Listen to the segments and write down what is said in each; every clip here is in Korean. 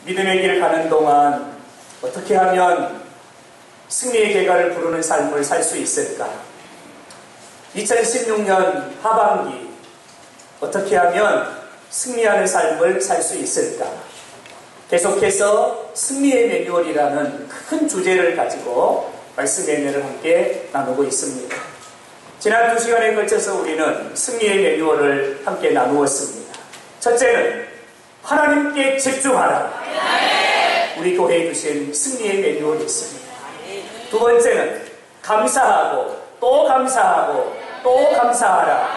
믿음의 길을 가는 동안 어떻게 하면 승리의 계가를 부르는 삶을 살 수 있을까? 2016년 하반기 어떻게 하면 승리하는 삶을 살 수 있을까? 계속해서 승리의 매뉴얼이라는 큰 주제를 가지고 말씀 매뉴얼을 함께 나누고 있습니다. 지난 2시간에 걸쳐서 우리는 승리의 매뉴얼을 함께 나누었습니다. 첫째는 하나님께 집중하라. 우리 교회에 주신 승리의 매뉴얼이 있습니다. 두 번째는 감사하고 또 감사하고 또 감사하라.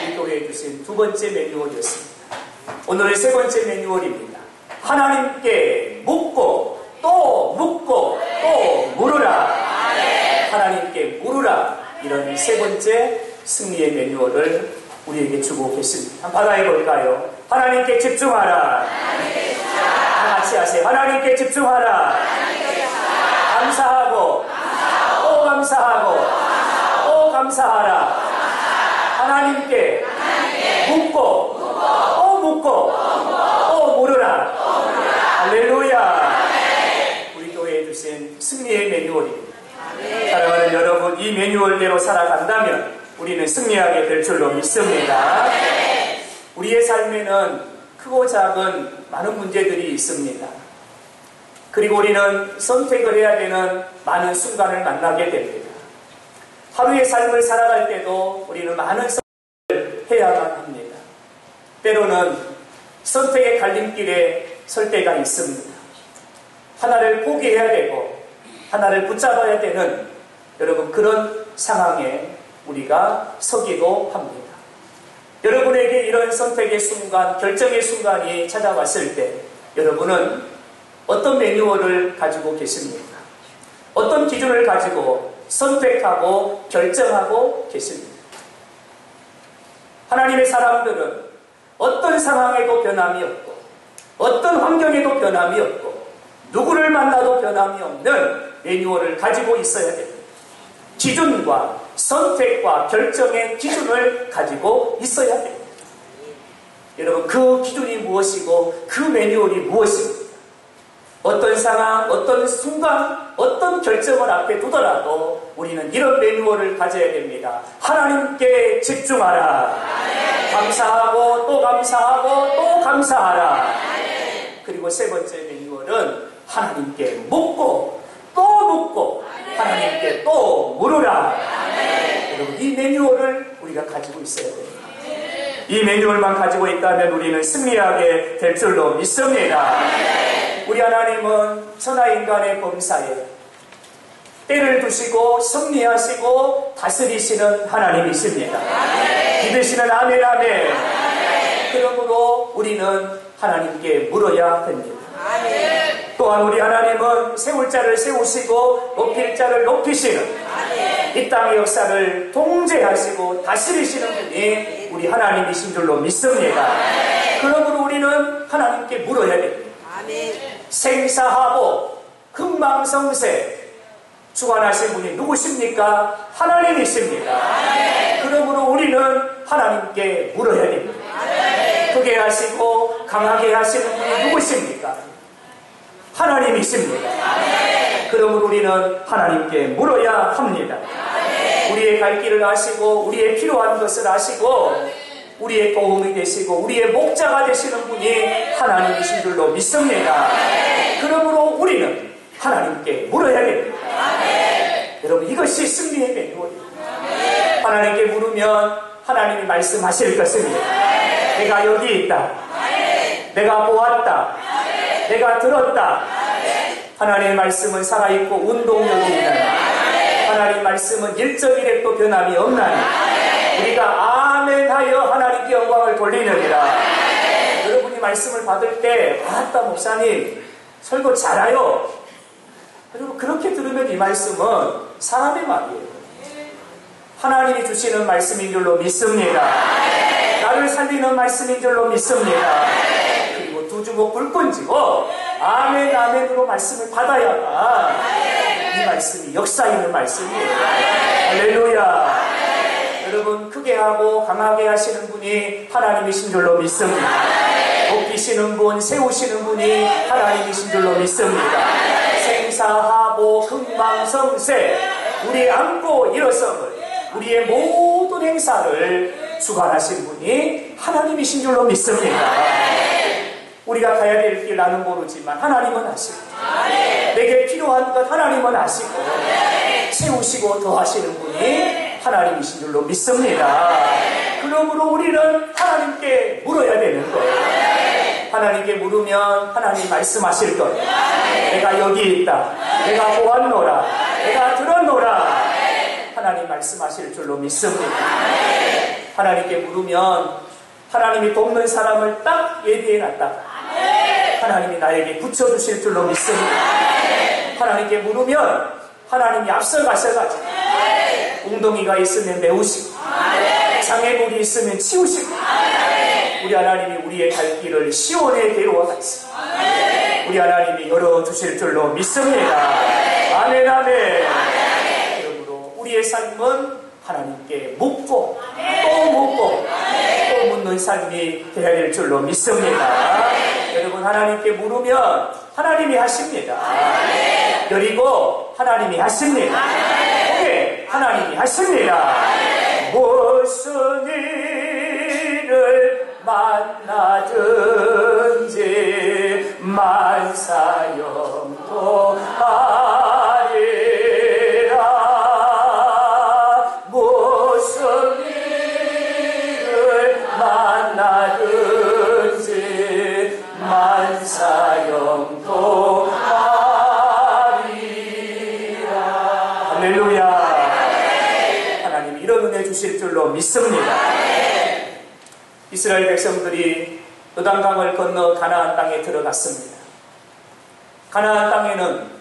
우리 교회에 주신 두 번째 매뉴얼이었습니다. 오늘의 세 번째 매뉴얼입니다. 하나님께 묻고 또 묻고 또 물으라. 하나님께 물으라. 이런 세 번째 승리의 매뉴얼을 우리에게 주고 계십니다. 한번 받아해 볼까요? 하나님께 집중하라. 다 같이 하세요. 하나님께 집중하라. 감사하고 또 감사하고 또 감사하라. 하나님께 묻고 또 묻고 또 물으라. 할렐루야. 우리 교회에 주신 승리의 매뉴얼입니다. 사랑하는 여러분, 이 매뉴얼대로 살아간다면 우리는 승리하게 될 줄로 믿습니다. 우리의 삶에는 크고 작은 많은 문제들이 있습니다. 그리고 우리는 선택을 해야 되는 많은 순간을 만나게 됩니다. 하루의 삶을 살아갈 때도 우리는 많은 선택을 해야만 합니다. 때로는 선택의 갈림길에 설 때가 있습니다. 하나를 포기해야 되고 하나를 붙잡아야 되는 여러분 그런 상황에 우리가 서기도 합니다. 여러분에게 이런 선택의 순간, 결정의 순간이 찾아왔을 때 여러분은 어떤 매뉴얼을 가지고 계십니까? 어떤 기준을 가지고 선택하고 결정하고 계십니까? 하나님의 사람들은 어떤 상황에도 변함이 없고 어떤 환경에도 변함이 없고 누구를 만나도 변함이 없는 매뉴얼을 가지고 있어야 됩니다. 기준과 선택과 결정의 기준을 가지고 있어야 됩니다. 여러분 그 기준이 무엇이고 그 매뉴얼이 무엇입니까? 어떤 상황, 어떤 순간, 어떤 결정을 앞에 두더라도 우리는 이런 매뉴얼을 가져야 됩니다. 하나님께 집중하라. 감사하고 또 감사하고 또 감사하라. 그리고 세 번째 매뉴얼은 하나님께 묻고 또 묻고 하나님께 또 물으라. 여러분 이 매뉴얼을 우리가 가지고 있어야 됩니다. 이 매뉴얼만 가지고 있다면 우리는 승리하게 될 줄로 믿습니다. 우리 하나님은 천하인간의 범사에 때를 두시고 섭리하시고 다스리시는 하나님이십니다. 믿으시는 아멘 아멘. 그러므로 우리는 하나님께 물어야 됩니다. 또한 우리 하나님은 세울 자를 세우시고 높일 자를 높이시는 이 땅의 역사를 통제하시고 다스리시는 분이 우리 하나님이신 줄로 믿습니다. 그러므로 우리는 하나님께 물어야 됩니다. 생사하고 흥망성쇠 주관하신 분이 누구십니까? 하나님이십니다. 그러므로 우리는 하나님께 물어야 됩니다. 크게 하시고 강하게 하시는 분이 누구십니까? 하나님이십니다. 그러므로 우리는 하나님께 물어야 합니다. 우리의 갈 길을 아시고 우리의 필요한 것을 아시고 우리의 도움이 되시고 우리의 목자가 되시는 분이 하나님이신 줄로 믿습니다. 그러므로 우리는 하나님께 물어야 됩니다. 여러분 이것이 승리의 매뉴얼입니다. 하나님께 물으면 하나님이 말씀하실 것입니다. 내가 여기 있다. 내가 보았다. 내가 들었다. 하나님의 말씀은 살아있고 운동력이 있나니 하나님의 말씀은 일정일액도 변함이 없나니 우리가 아멘하여 하나님께 영광을 돌리느니라. 여러분이 말씀을 받을 때 아따 목사님 설교 잘해요. 여러분 그렇게 들으면 이 말씀은 사람의 말이에요. 하나님이 주시는 말씀인 줄로 믿습니다. 나를 살리는 말씀인 줄로 믿습니다. 그리고 두 주먹 불끈 쥐고 아멘 아멘으로 말씀을 받아야만 이 말씀이 역사 있는 말씀이에요. 할렐루야. 여러분 크게 하고 강하게 하시는 분이 하나님이신 줄로 믿습니다. 높이시는 분, 세우시는 분이 하나님 하나님이신 줄로 믿습니다. 생사하보 흥망성쇠 우리 안고 일어섬을 우리의 모든 행사를 주관하신 분이 하나님이신 줄로 믿습니다. 우리가 가야 될 길 나는 모르지만 하나님은 아시고 내게 필요한 것 하나님은 아시고 채우시고 더하시는 분이 하나님이신 줄로 믿습니다. 그러므로 우리는 하나님께 물어야 되는 거예요. 하나님께 물으면 하나님 말씀하실 거예요. 내가 여기 있다. 내가 보았노라. 내가 들었노라. 하나님 말씀하실 줄로 믿습니다. 하나님께 물으면 하나님이 돕는 사람을 딱 예비해 놨다가 하나님이 나에게 붙여주실 줄로 믿습니다. 하나님께 물으면 하나님이 앞서가셔가지고 웅덩이가 있으면 메우시고 장애물이 있으면 치우시고 우리 하나님이 우리의 갈 길을 시온에 데려와가지고 우리 하나님이 열어주실 줄로 믿습니다. 아멘 아멘. 그러므로 우리의 삶은 하나님께 묻고 또 묻고 또 묻는 삶이 되어야 될 줄로 믿습니다. 여러분 하나님께 물으면 하나님이 하십니다. 그리고 하나님이 하십니다. 오케이, 하나님이 하십니다. 무슨 일을 만나든지 만사형통하리라. 무슨 일을 만나든지 만사형통하리라. 할렐루야. 하나님이 이런 은혜 주실 줄로 믿습니다. 이스라엘 백성들이 요단강을 건너 가나안 땅에 들어갔습니다. 가나안 땅에는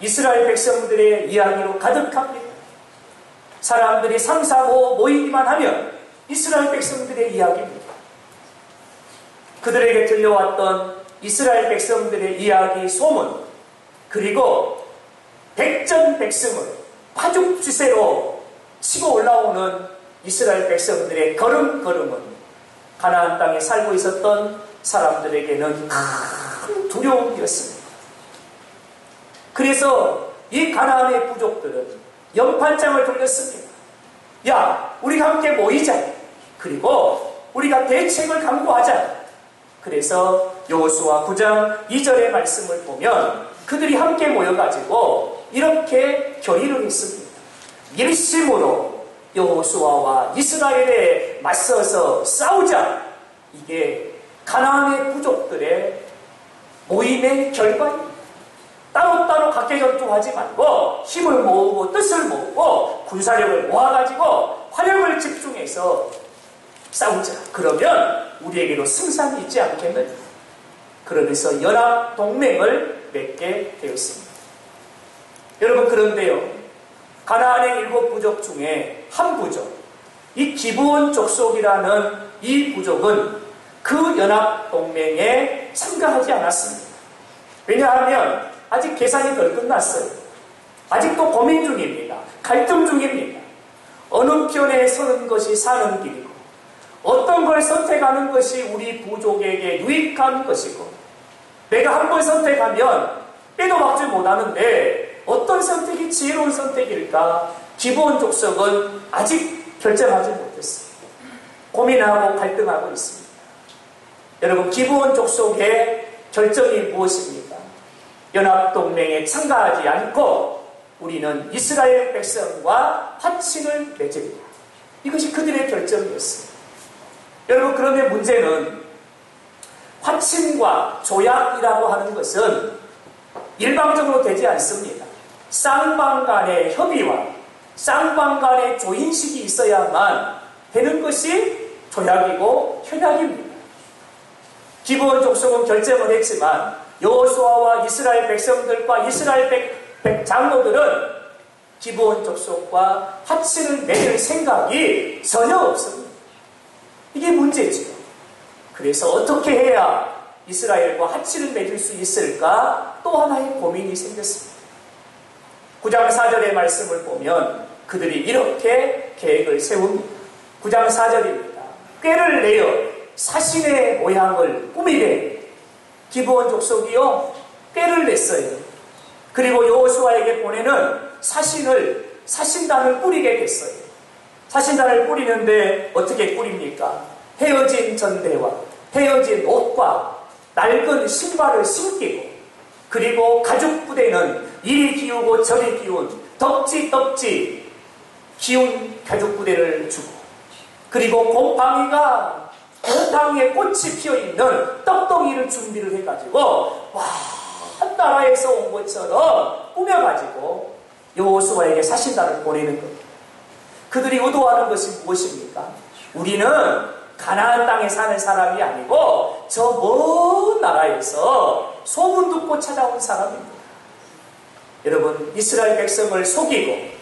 이스라엘 백성들의 이야기로 가득합니다. 사람들이 상사고 모이기만 하면 이스라엘 백성들의 이야기입니다. 그들에게 들려왔던 이스라엘 백성들의 이야기 소문, 그리고 백전백승을 파죽지세로 치고 올라오는 이스라엘 백성들의 걸음걸음은 가나안 땅에 살고 있었던 사람들에게는 큰 두려움이었습니다. 그래서 이 가나안의 부족들은 연판장을 돌렸습니다. 야, 우리가 함께 모이자. 그리고 우리가 대책을 강구하자. 그래서 여호수아 9장 2절의 말씀을 보면 그들이 함께 모여가지고 이렇게 결의를 했습니다. 일심으로 여호수아와 이스라엘에 맞서서 싸우자. 이게 가나안의 부족들의 모임의 결과입니다. 따로따로 각계 전투하지 말고 힘을 모으고 뜻을 모으고 군사력을 모아가지고 화력을 집중해서 싸우자. 그러면 우리에게도 승산이 있지 않겠느냐. 그러면서 연합동맹을 맺게 되었습니다. 여러분, 그런데요, 가나안의 7부족 중에 한 부족, 이 기브온 족속이라는 이 부족은 그 연합동맹에 참가하지 않았습니다. 왜냐하면 아직 계산이 덜 끝났어요. 아직도 고민 중입니다. 갈등 중입니다. 어느 편에 서는 것이 사는 길이고 어떤 걸 선택하는 것이 우리 부족에게 유익한 것이고 내가 한 번 선택하면 빼도 박지 못하는데 어떤 선택이 지혜로운 선택일까? 기브온 족속은 아직 결정하지 못했습니다. 고민하고 갈등하고 있습니다. 여러분, 기브온 족속의 결정이 무엇입니까? 연합동맹에 참가하지 않고 우리는 이스라엘 백성과 화친을 맺으리라. 이것이 그들의 결정이었습니다. 여러분, 그런데 문제는 화친과 조약이라고 하는 것은 일방적으로 되지 않습니다. 쌍방 간의 협의와 쌍방 간의 조인식이 있어야만 되는 것이 조약이고 협약입니다. 기브온 족속은 결정을 했지만 여호수아와 이스라엘 백성들과 이스라엘 장로들은 기브온 족속과 화친을 맺을 생각이 전혀 없습니다. 이게 문제죠. 그래서 어떻게 해야 이스라엘과 화친을 맺을 수 있을까? 또 하나의 고민이 생겼습니다. 9장 4절의 말씀을 보면 그들이 이렇게 계획을 세웁니다. 9장 4절입니다. 꾀를 내어 사신의 모양을 꾸미되 기브온 족속이요 꾀를 냈어요. 그리고 여호수아에게 보내는 사신단을 꾸리게 됐어요. 사신단을 꾸리는데 어떻게 꾸립니까? 헤어진 전대와 헤어진 옷과 낡은 신발을 신기고, 그리고 가죽 부대는 이리 기우고 저리 기운 덕지 기운 가죽 부대를 주고, 그리고 곰팡이가 곰팡이에 꽃이 피어있는 떡덩이를 준비를 해가지고 한 나라에서 온 것처럼 꾸며가지고 여호수아에게 사신단을 보내는 겁니다. 그들이 의도하는 것이 무엇입니까? 우리는 가나안 땅에 사는 사람이 아니고 저 먼 나라에서 소문 듣고 찾아온 사람입니다. 여러분, 이스라엘 백성을 속이고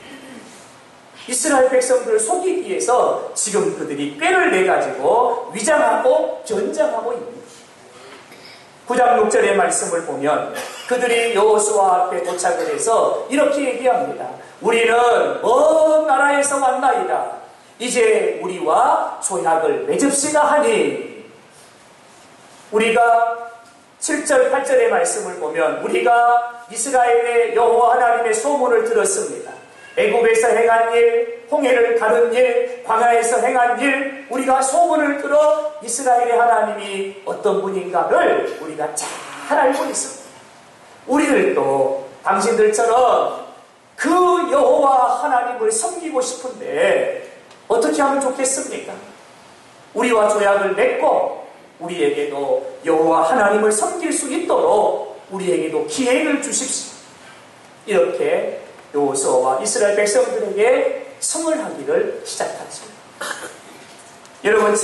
이스라엘 백성들을 속이기 위해서 지금 그들이 꾀를 내가지고 위장하고 변장하고 있습니다. 9장 6절의 말씀을 보면 그들이 여호수아 앞에 도착을 해서 이렇게 얘기합니다. 우리는 먼 나라에서 왔나이다. 이제 우리와 조약을 맺읍시다 하니, 우리가 7절 8절의 말씀을 보면 우리가 이스라엘의 여호와 하나님의 소문을 들었습니다. 애굽에서 행한 일, 홍해를 가른 일, 광야에서 행한 일, 우리가 소문을 들어 이스라엘의 하나님이 어떤 분인가를 우리가 잘 알고 있습니다. 우리들도 당신들처럼 그 여호와 하나님을 섬기고 싶은데 어떻게 하면 좋겠습니까? 우리와 조약을 맺고 우리에게도 여호와 하나님을 섬길 수 있도록 우리에게도 기회를 주십시오. 이렇게 여호수아와 이스라엘 백성들에게 성을 시작하죠. 여러분,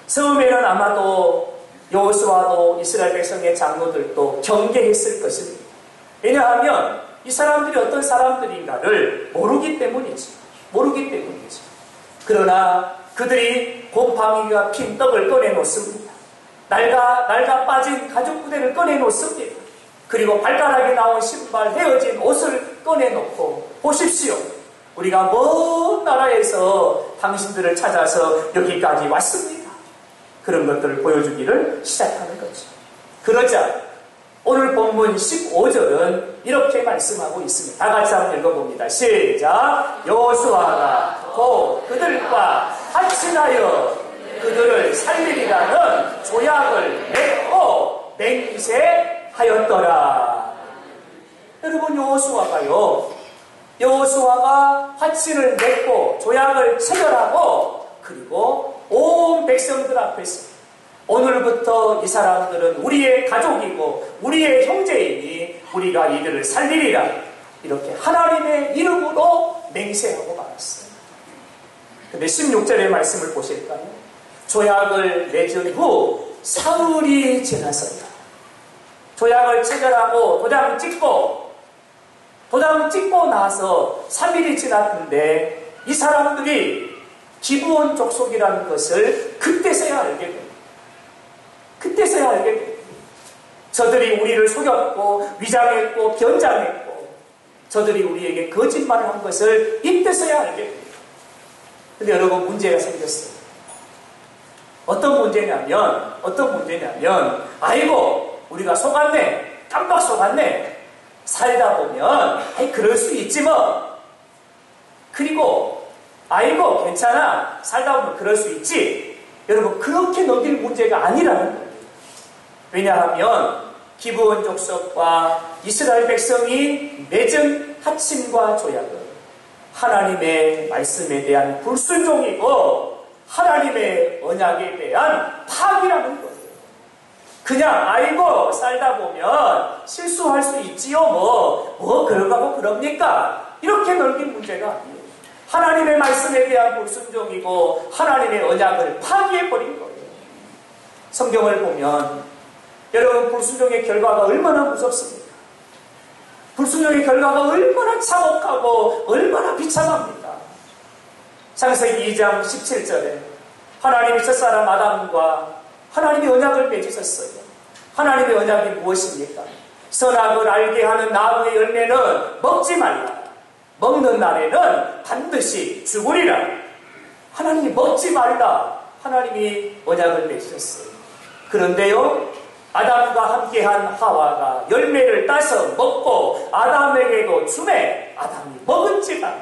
처음에는 아마도 여호수아도 이스라엘 백성의 장로들도 경계했을 것입니다. 왜냐하면 이 사람들이 어떤 사람들인가를 모르기 때문이죠. 그러나 그들이 곰팡이가 핀 떡을 꺼내놓습니다. 낡아 빠진 가죽 부대를 꺼내놓습니다. 그리고 발가락에 나온 신발, 헤어진 옷을 꺼내놓고, 보십시오, 우리가 먼 나라에서 당신들을 찾아서 여기까지 왔습니다. 그런 것들을 보여주기를 시작하는 거죠. 그러자 오늘 본문 15절은 이렇게 말씀하고 있습니다. 다 같이 한번 읽어봅니다. 시작. 여호수아가 곧 그들과 합친하여 그들을 살리리라는 조약을 맺고 맹세하였더라. 여러분, 여호수아가 확신을 맺고 조약을 체결하고, 그리고 온 백성들 앞에서 오늘부터 이 사람들은 우리의 가족이고 우리의 형제이니 우리가 이들을 살리리라, 이렇게 하나님의 이름으로 맹세하고 말았어요. 근데 16절의 말씀을 보실까요? 조약을 맺은 후 사흘이 지나서야, 조약을 체결하고 도장 찍고 나서 3일이 지났는데 이 사람들이 기브온 족속이라는 것을 그때서야 알게 됩니다. 저들이 우리를 속였고 위장했고 변장했고 저들이 우리에게 거짓말을 한 것을 이때서야 알게 됩니다. 근데 여러분, 문제가 생겼어요. 어떤 문제냐면 아이고, 우리가 속았네, 깜빡 속았네, 살다 보면 그럴 수 있지 뭐, 그리고 아이고 괜찮아, 살다 보면 그럴 수 있지. 여러분, 그렇게 넘길 문제가 아니라는 거예요. 왜냐하면 기브온 족속과 이스라엘 백성이 맺은 합심과 조약은 하나님의 말씀에 대한 불순종이고 하나님의 언약에 대한 파기라는 거예요. 그냥 아이고 살다 보면 실수할 수 있지요, 뭐 그러고 그럽니까, 이렇게 넘긴 문제가 아니에요. 하나님의 말씀에 대한 불순종이고 하나님의 언약을 파기해버린 거예요. 성경을 보면 여러분, 불순종의 결과가 얼마나 무섭습니까? 불순종의 결과가 얼마나 참혹하고 얼마나 비참합니까? 창세기 2장 17절에 하나님이 첫사람 아담과 하나님의 언약을 맺으셨어요. 하나님의 언약이 무엇입니까? 선악을 알게 하는 나무의 열매는 먹지 말라. 먹는 날에는 반드시 죽으리라. 하나님이 먹지 말라. 하나님이 언약을 맺으셨어요. 그런데요, 아담과 함께한 하와가 열매를 따서 먹고 아담에게도 주매 아담이 먹은지라.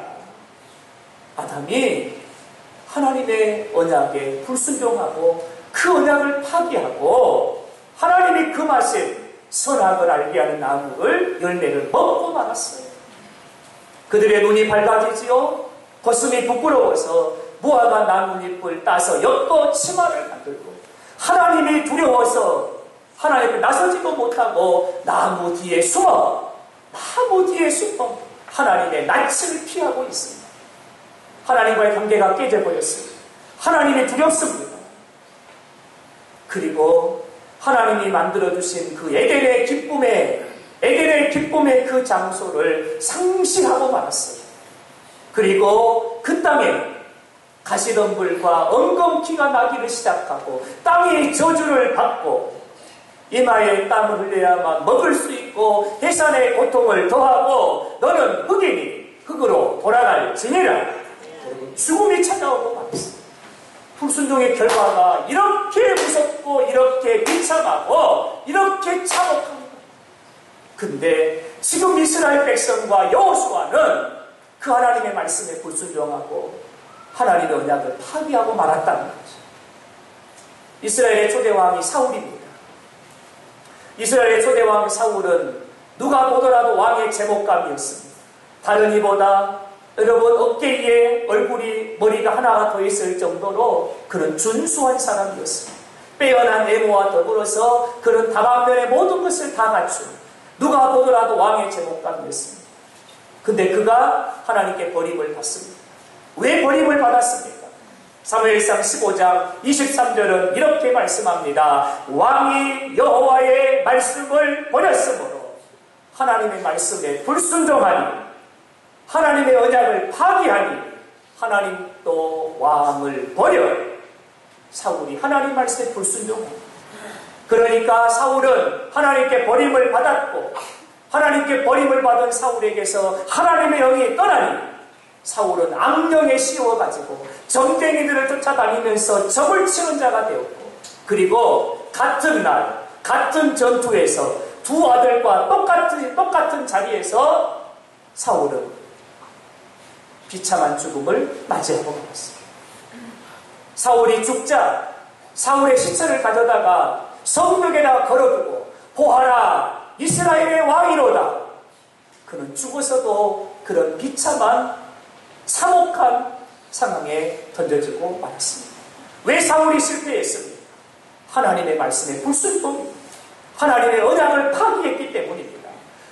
아담이 하나님의 언약에 불순종하고 그 언약을 파기하고 하나님이 금하신 선악을 알게 하는 나무를 열매를 먹고 말았어요. 그들의 눈이 밝아지지요. 가슴이 부끄러워서 무화과 나뭇잎을 따서 엿도 치마를 만들고 하나님이 두려워서 하나님 앞에 나서지도 못하고 나무 뒤에 숨어 하나님의 낯을 피하고 있습니다. 하나님과의 관계가 깨져버렸습니다. 하나님이 두렵습니다. 그리고 하나님이 만들어주신 그 에덴의 기쁨의 그 장소를 상실하고 말았어요. 그리고 그 땅에 가시덤불과 엉겅퀴가 나기를 시작하고 땅이 저주를 받고 이마에 땀을 흘려야만 먹을 수 있고 해산의 고통을 더하고 너는 흙이니 흙으로 돌아갈지니라. 죽음이 찾아오고 말았습니다. 불순종의 결과가 이렇게 무섭고 이렇게 비참하고 이렇게 참혹합니다. 근데 지금 이스라엘 백성과 여호수아는 그 하나님의 말씀에 불순종하고 하나님의 언약을 파기하고 말았다는 거죠. 이스라엘의 초대왕이 사울입니다. 이스라엘의 초대왕 사울은 누가 보더라도 왕의 제목감이었습니다. 다른 이보다 여러분 어깨 위에 머리가 하나가 더 있을 정도로 그는 준수한 사람이었습니다. 빼어난 외모와 더불어서 그는 다방면의 모든 것을 다 갖춘 누가 보더라도 왕의 제목감이었습니다. 근데 그가 하나님께 버림을 받습니다. 왜 버림을 받았습니까? 사무엘상 15장 23절은 이렇게 말씀합니다. 왕이 여호와의 말씀을 버렸으므로 하나님의 말씀에 불순종하니 하나님의 언약을 파기하니 하나님 또 왕을 버려 사울이 하나님 말씀에 불순종합니다. 그러니까 사울은 하나님께 버림을 받았고 하나님께 버림을 받은 사울에게서 하나님의 영이 떠나니 사울은 악령에 씌워가지고 점쟁이들을 쫓아다니면서 적을 치는 자가 되었고 그리고 같은 날 같은 전투에서 두 아들과 똑같은 자리에서 사울은 비참한 죽음을 맞이하고 말았습니다. 사울이 죽자 사울의 시체를 가져다가 성벽에다 걸어두고 보아라 이스라엘의 왕이로다. 그는 죽어서도 그런 비참한 참혹한 상황에 던져지고 말았습니다. 왜 사울이 실패했습니까? 하나님의 말씀에 불순종입니다. 하나님의 언약을 파기했기 때문입니다.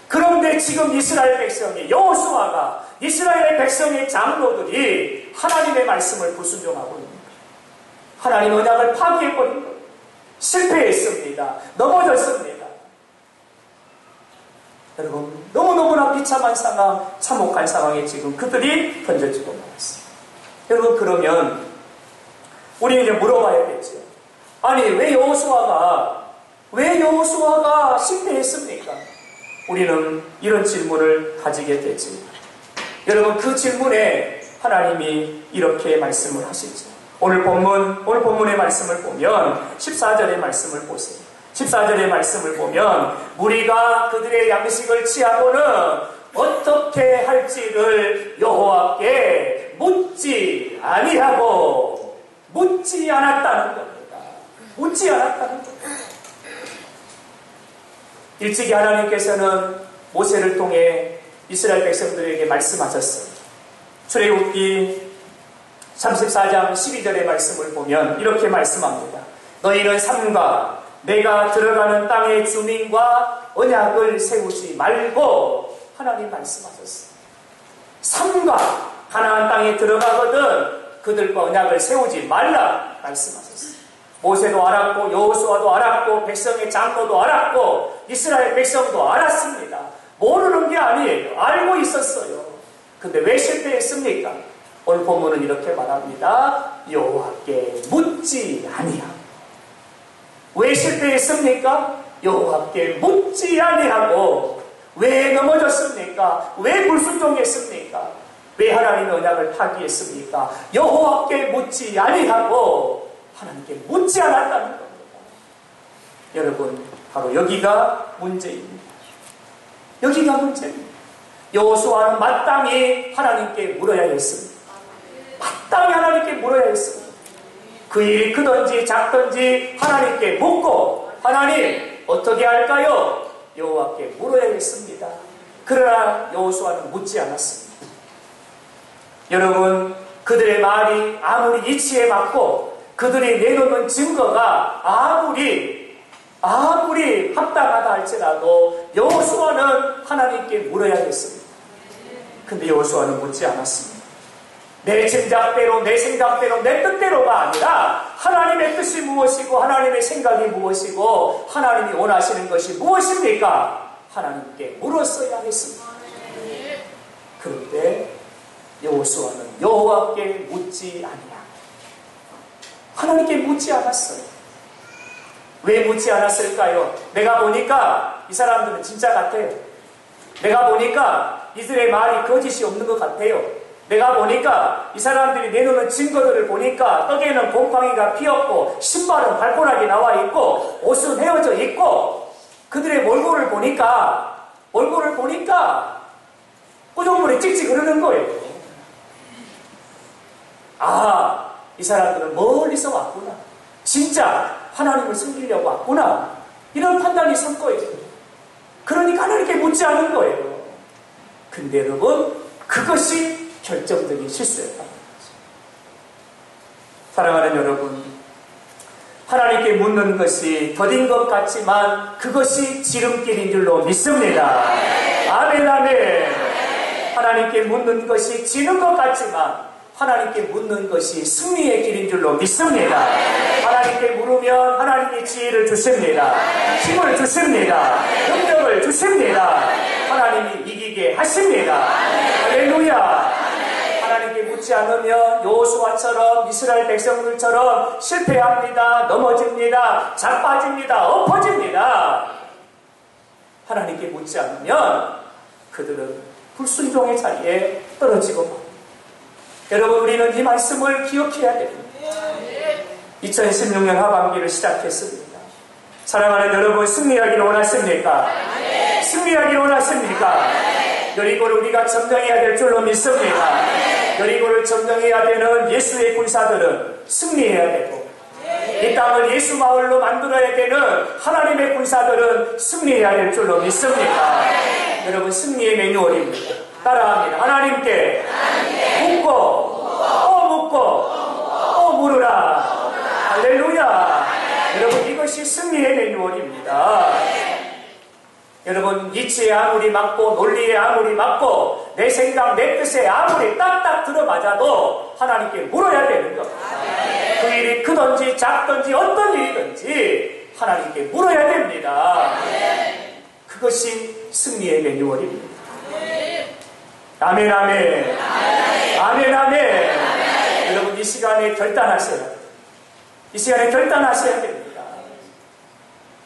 그런데 지금 이스라엘 백성이 여호수아가 이스라엘 백성의 장로들이 하나님의 말씀을 불순종하고 있습니다. 하나님의 언약을 파기해버린 거예요. 실패했습니다. 넘어졌습니다. 여러분 너무너무나 비참한 상황, 참혹한 상황에 지금 그들이 던져지고 말았습니다. 여러분 그러면 우리는 이제 물어봐야겠죠. 아니 왜 여호수아가 실패했습니까? 우리는 이런 질문을 가지게 되지. 여러분 그 질문에 하나님이 이렇게 말씀을 하시죠. 오늘 본문의 말씀을 보면 14절의 말씀을 보세요. 14절의 말씀을 보면 무리가 그들의 양식을 취하고는 어떻게 할지를 여호와께 묻지 않았다는 겁니다. 묻지 않았다는 겁니다. 일찍이 하나님께서는 모세를 통해 이스라엘 백성들에게 말씀하셨어요. 출애굽기 34장 12절의 말씀을 보면 이렇게 말씀합니다. 너희는 삼가 내가 들어가는 땅의 주민과 언약을 세우지 말고 하나님 말씀하셨어요. 삼가 가나안 땅에 들어가거든 그들과 언약을 세우지 말라 말씀하셨어요. 모세도 알았고 여호수아도 알았고 백성의 장로도 알았고 이스라엘 백성도 알았습니다. 모르는 게 아니에요. 알고 있었어요. 근데 왜 실패했습니까? 오늘 본문은 이렇게 말합니다. 여호와께 묻지 아니하고. 왜 실패했습니까? 여호와께 묻지 아니하고. 왜 넘어졌습니까? 왜 불순종했습니까? 왜 하나님의 언약을 파기했습니까? 여호와께 묻지 아니하고 하나님께 묻지 않았다는 겁니다. 여러분 바로 여기가 문제입니다. 여기가 문제입니다. 여호수아는 마땅히 하나님께 물어야 했습니다. 마땅히 하나님께 물어야 했습니다. 그 일이 크든지 작든지 하나님께 묻고 하나님 어떻게 할까요? 여호와께 물어야 했습니다. 그러나 여호수아는 묻지 않았습니다. 여러분, 그들의 말이 아무리 이치에 맞고 그들이 내놓는 증거가 아무리 합당하다 할지라도 여호수아는 하나님께 물어야 했습니다. 근데 여호수아는 묻지 않았습니다. 내 짐작대로, 내 생각대로, 내 뜻대로가 아니라 하나님의 뜻이 무엇이고 하나님의 생각이 무엇이고 하나님이 원하시는 것이 무엇입니까? 하나님께 물었어야 했습니다. 그런데 여호수아는 여호와께 묻지 아니하고 하나님께 묻지 않았어요. 왜 묻지 않았을까요? 내가 보니까 이 사람들은 진짜 같아요. 내가 보니까 이들의 말이 거짓이 없는 것 같아요. 내가 보니까 이 사람들이 내놓는 증거들을 보니까 떡에는 곰팡이가 피었고 신발은 발가락이 나와 있고 옷은 헤어져 있고 그들의 몰골을 보니까 꾸정물이 찍찍 흐르는 거예요. 아, 이 사람들은 멀리서 왔구나. 진짜 하나님을 섬기려고 왔구나. 이런 판단이 선 거예요. 그러니까 하나님께 묻지 않은 거예요. 근데 여러분, 그것이 결정적인 실수였다는 거죠. 사랑하는 여러분, 하나님께 묻는 것이 더딘 것 같지만 그것이 지름길인 줄로 믿습니다. 아멘, 아멘. 하나님께 묻는 것이 지는 것 같지만 하나님께 묻는 것이 승리의 길인 줄로 믿습니다. 하나님께 물으면 하나님이 지혜를 주십니다. 힘을 주십니다. 능력을 주십니다. 하나님이 이기게 하십니다. 할렐루야. 하나님께 묻지 않으면 여호수아처럼 이스라엘 백성들처럼 실패합니다. 넘어집니다. 자빠집니다. 엎어집니다. 하나님께 묻지 않으면 그들은 불순종의 자리에 떨어지고 맙니다. 여러분, 우리는 이 말씀을 기억해야 됩니다. 2016년 하반기를 시작했습니다. 사랑하는 여러분, 승리하기를 원하십니까? 승리하기를 원하십니까? 여리고를 우리가 점령해야 될 줄로 믿습니다. 여리고를 점령해야 되는 예수의 군사들은 승리해야 되고 이 땅을 예수 마을로 만들어야 되는 하나님의 군사들은 승리해야 될 줄로 믿습니다. 여러분, 승리의 매뉴얼입니다. 따라합니다. 하나님께 묻고 또 물으라. 할렐루야. 여러분, 이것이 승리의 매뉴얼입니다. 여러분, 이치에 아무리 맞고 논리에 아무리 맞고 내 생각 내 뜻에 아무리 딱딱 들어맞아도 하나님께 물어야 되는 것. 그 일이 크든지 작든지 어떤 일이든지 하나님께 물어야 됩니다. 그것이 승리의 매뉴얼입니다. 아멘, 아멘. 아멘, 아멘. 여러분, 이 시간에 결단하셔야 됩니다. 이 시간에 결단하셔야 됩니다.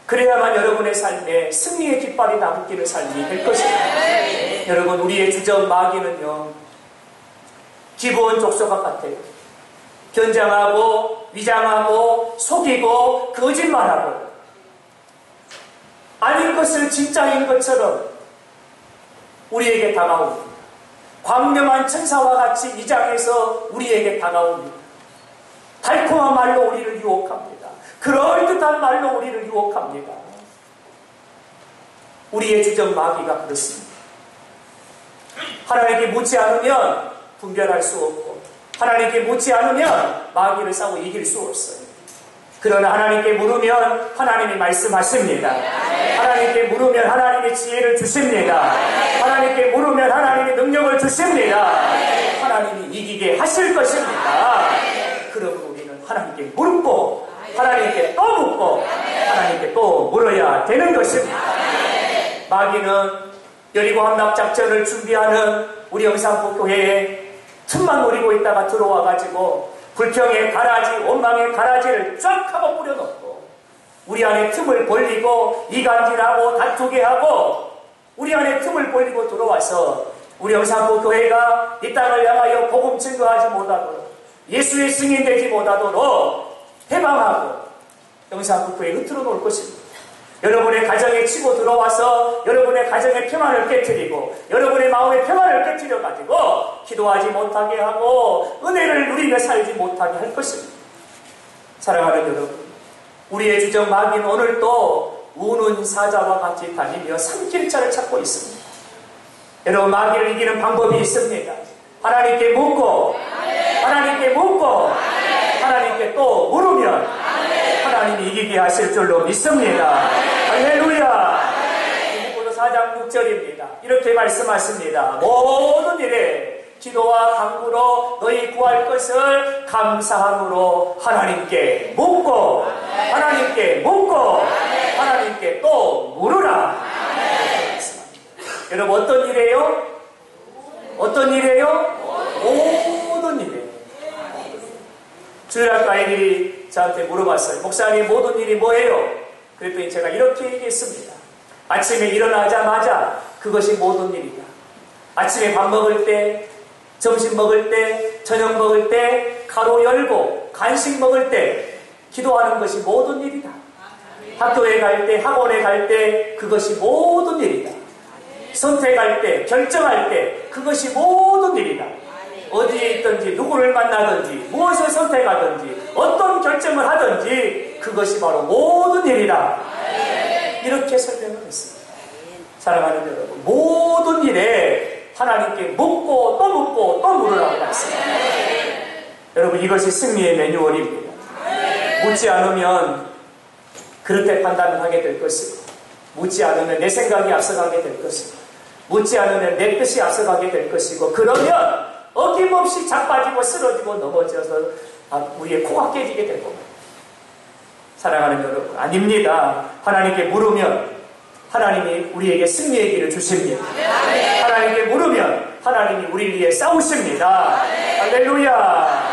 그래야만 여러분의 삶에 승리의 깃발이 나붙기는 삶이 될 것입니다. 여러분, 우리의 주적 마귀는요, 기부원 족소가 같아요. 변장하고 위장하고 속이고 거짓말하고 아닌 것을 진짜인 것처럼 우리에게 다가옵니다. 광명한 천사와 같이 위장해서 우리에게 다가옵니다. 달콤한 말로 우리를 유혹합니다. 그럴듯한 말로 우리를 유혹합니다. 우리의 주적 마귀가 그렇습니다. 하나님께 묻지 않으면 분별할 수 없고 하나님께 묻지 않으면 마귀를 싸워 이길 수 없어요. 그러나 하나님께 물으면 하나님이 말씀하십니다. 하나님께 물으면 하나님이 지혜를 주십니다. 하나님께 물으면 하나님이 능력을 주십니다. 하나님이 이기게 하실 것입니다. 그러면 우리는 하나님께 물고 하나님께 또 묻고 하나님께 또 물어야 되는 것입니다. 마귀는 여리고 함락작전을 준비하는 우리 영산포교회에 틈만 노리고 있다가 들어와가지고 불평의 가라지, 원망의 가라지를 쫙 하고 뿌려놓고 우리 안에 틈을 벌리고 이간질하고 다투게 하고 우리 안에 틈을 벌리고 들어와서 우리 영산포교회가 이 땅을 향하여 복음 증거하지 못하도록 예수의 승인되지 못하도록 해방하고 영산포교회에 흐트러 놓을 것입니다. 여러분의 가정에 치고 들어와서 여러분의 가정의 평안을 깨트리고 여러분의 마음의 평안을 깨트려가지고 기도하지 못하게 하고 은혜를 누리며 살지 못하게 할 것입니다. 사랑하는 여러분, 우리의 주적 마귀는 오늘도 우는 사자와 같이 다니며 산길자를 찾고 있습니다. 여러분, 마귀를 이기는 방법이 있습니다. 하나님께 묻고 하나님께 묻고 하나님께 또 물으면 하나님이 이기게 하실 줄로 믿습니다. 할렐루야. 빌립보서 4장 6절입니다. 이렇게 말씀하십니다. 모든 일에 기도와 간구로 너희 구할 것을 감사함으로 하나님께 묻고 하나님께 묻고 하나님께 또 물으라. 여러분, 어떤 일이에요? 어떤 일이에요? 모든 일이에요. 주일학교 아이들이 저한테 물어봤어요. 목사님, 모든 일이 뭐예요? 그랬더니 제가 이렇게 얘기했습니다. 아침에 일어나자마자 그것이 모든 일이다. 아침에 밥 먹을 때, 점심 먹을 때, 저녁 먹을 때, 가로 열고 간식 먹을 때 기도하는 것이 모든 일이다. 학교에 갈 때, 학원에 갈 때 그것이 모든 일이다. 선택할 때, 결정할 때 그것이 모든 일이다. 어디에 있든지 누구를 만나든지 무엇을 선택하든지 어떤 결정을 하든지 그것이 바로 모든 일이다. 이렇게 설명을 했습니다. 사랑하는 여러분, 모든 일에 하나님께 묻고 또 묻고 또 물으라고 했습니다. 여러분, 이것이 승리의 매뉴얼입니다. 묻지 않으면 그렇게 판단을 하게 될 것이고, 묻지 않으면 내 생각이 앞서가게 될 것이고, 묻지 않으면 내 뜻이 앞서가게 될 것이고, 그러면 어김없이 자빠지고 쓰러지고 넘어져서 우리의 코가 깨지게 될 겁니다. 사랑하는 여러분, 아닙니다. 하나님께 물으면 하나님이 우리에게 승리의 길을 주십니다. 하나님께 물으면 하나님이 우리를 위해 싸우십니다. 할렐루야.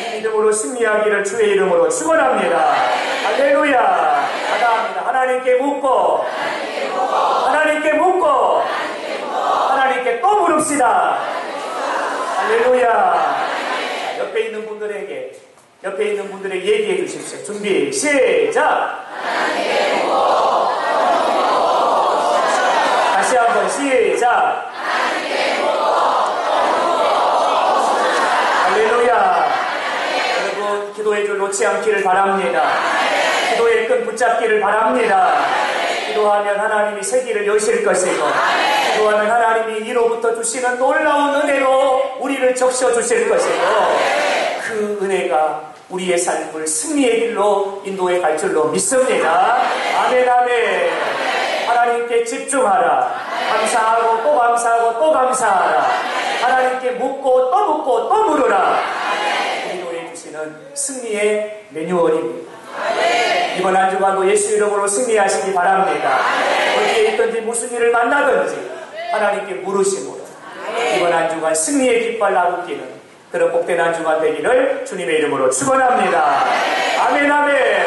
이 믿음으로 승리하기를 주의 이름으로 축원합니다. 할렐루야. 하나입니다. 하나님께 묻고 하나님께 묻고 하나님께 또 물읍시다. 할렐루야. 옆에 있는 분들에게, 옆에 있는 분들에게 얘기해 주십시오. 준비, 시작. 다시 한번 시작. 할렐루야. 여러분, 기도의 줄 놓지 않기를 바랍니다. 기도의 끈 붙잡기를 바랍니다. 기도하면 하나님이 세기를 여실 것이고, 기도하면 하나님이 이로부터 주시는 놀라운 은혜로 우리를 적셔 주실 것이고, 그 은혜가 우리의 삶을 승리의 길로 인도해 갈 줄로 믿습니다. 아멘, 아멘. 하나님께 집중하라. 감사하고 또 감사하고 또 감사하라. 하나님께 묻고 또 묻고 또 물으라. 인도해 주시는 승리의 매뉴얼입니다. 이번 한 주간도 예수 이름으로 승리하시기 바랍니다. 어디에 있든지 무슨 일을 만나든지 하나님께 물으심으로 이번 한 주간 승리의 깃발 나붙기는 그런 복된 한 주간 되기를 주님의 이름으로 축원합니다. 아멘, 아멘.